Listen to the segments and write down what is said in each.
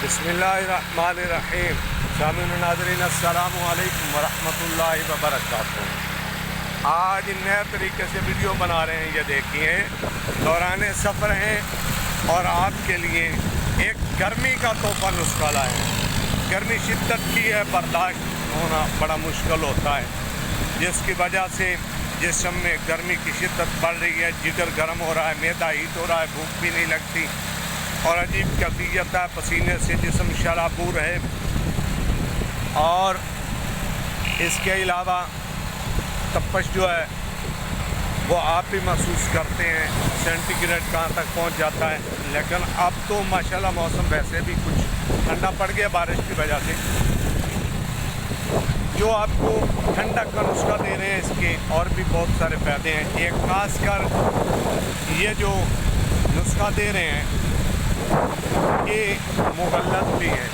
بسم اللہ الرحمن الرحیم۔ سامعین و ناظرین السلام علیکم ورحمۃ اللہ وبرکاتہ۔ آج نئے طریقے سے ویڈیو بنا رہے ہیں، یہ دیکھیے دوران سفر ہیں اور آپ کے لیے ایک گرمی کا تحفہ نسخہ لائے ہیں۔ گرمی شدت کی ہے، برداشت ہونا بڑا مشکل ہوتا ہے، جس کی وجہ سے جسم میں گرمی کی شدت بڑھ رہی ہے، جگر گرم ہو رہا ہے، معدہ ہیٹ ہو رہا ہے، بھوک بھی نہیں لگتی اور عجیب کیفیت ہے، پسینے سے جسم شرابور ہے۔ اور اس کے علاوہ تپش جو ہے وہ آپ بھی محسوس کرتے ہیں، سینٹی گریڈ کہاں تک پہنچ جاتا ہے۔ لیکن اب تو ماشاءاللہ موسم ویسے بھی کچھ ٹھنڈا پڑ گیا بارش کی وجہ سے۔ جو آپ کو ٹھنڈک کا نسخہ دے رہے ہیں، اس کے اور بھی بہت سارے فائدے ہیں۔ ایک خاص کر یہ جو نسخہ دے رہے ہیں یہ مغلظ بھی ہے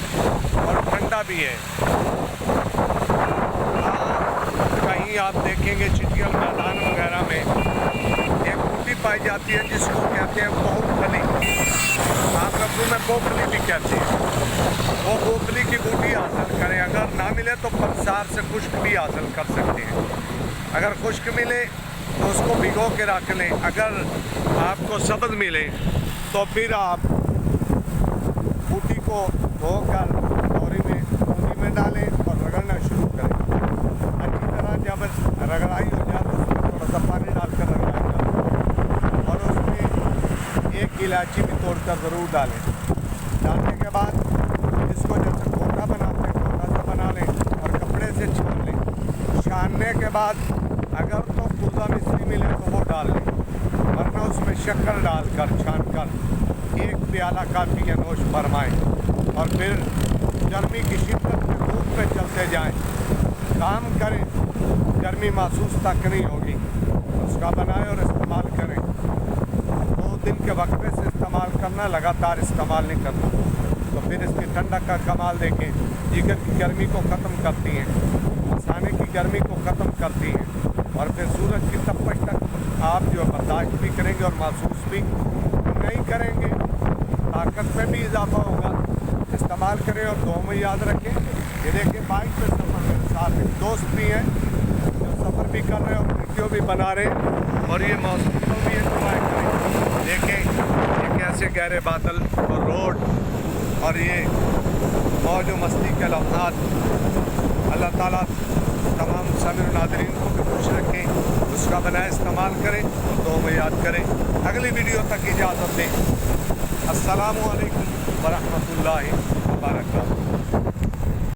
اور ٹھنڈا بھی ہے۔ کہیں آپ دیکھیں گے چٹیل میدان وغیرہ میں ایک بوٹی پائی جاتی ہے جس کو کہتے ہیں بوپھلی، عام لفظوں میں بوپھلی بھی کہتے ہیں۔ وہ بوپھلی کی بوٹی حاصل کریں، اگر نہ ملے تو پنسار سے خشک بھی حاصل کر سکتے ہیں۔ اگر خشک ملے تو اس کو بھگو کے رکھ لیں، اگر آپ کو سبز ملے تو پھر آپ بوٹی کو دھو کر بوری میں پانی میں ڈالیں اور رگڑنا شروع کریں۔ اچھی طرح جب رگڑائی ہو جائے تو اس میں تھوڑا سا پانی ڈال کر رگڑائی کریں اور اس میں ایک الائچی بھی توڑ کر ضرور ڈالیں۔ ڈالنے کے بعد اس کو جیسے گھوٹا بناتے ہیں گھوٹا سا بنا لیں اور کپڑے سے چھان لیں۔ چھاننے کے بعد اگر تو کوزہ مصری ملے تو وہ ڈال لیں، ورنہ اس میں شکر ڈال کر چھان کر ایک پیالہ کافی ہے، نوش فرمائیں۔ اور پھر گرمی کی شدت میں دھوپ پہ چلتے جائیں، کام کریں، گرمی محسوس تک نہیں ہوگی۔ اس کا بنائیں اور استعمال کریں۔ 2 دن کے وقفے سے استعمال کرنا، لگاتار استعمال نہیں کرنا، تو پھر اس کی ٹھنڈک کا کمال دیکھیں۔ جگر کی گرمی کو ختم کرتی ہیں، مثانے کی گرمی کو ختم کرتی ہیں، اور پھر سورج کی تپش تک آپ جو برداشت بھی کریں گے اور محسوس بھی نہیں کریں گے، طاقت میں بھی اضافہ ہوگا۔ استعمال کریں اور دعاؤں میں یاد رکھیں۔ یہ دیکھیں بائک پہ سفر میرے ساتھ ایک دوست بھی ہیں جو سفر بھی کر رہے ہیں اور ویڈیو بھی بنا رہے ہیں، اور یہ موسم کو بھی انجوائے کریں۔ دیکھیں یہ کیسے گہرے بادل اور روڈ اور یہ موج و مستی کے لمحات۔ اللہ تعالیٰ تمام سامعین و ناظرین کو بھی خوش رکھیں، اس کا بنائے استعمال کریں اور دعاؤں میں یاد کریں۔ اگلی ویڈیو تک اجازت دیں۔ السلام علیکم ورحمۃ اللہ وبرکاتہ۔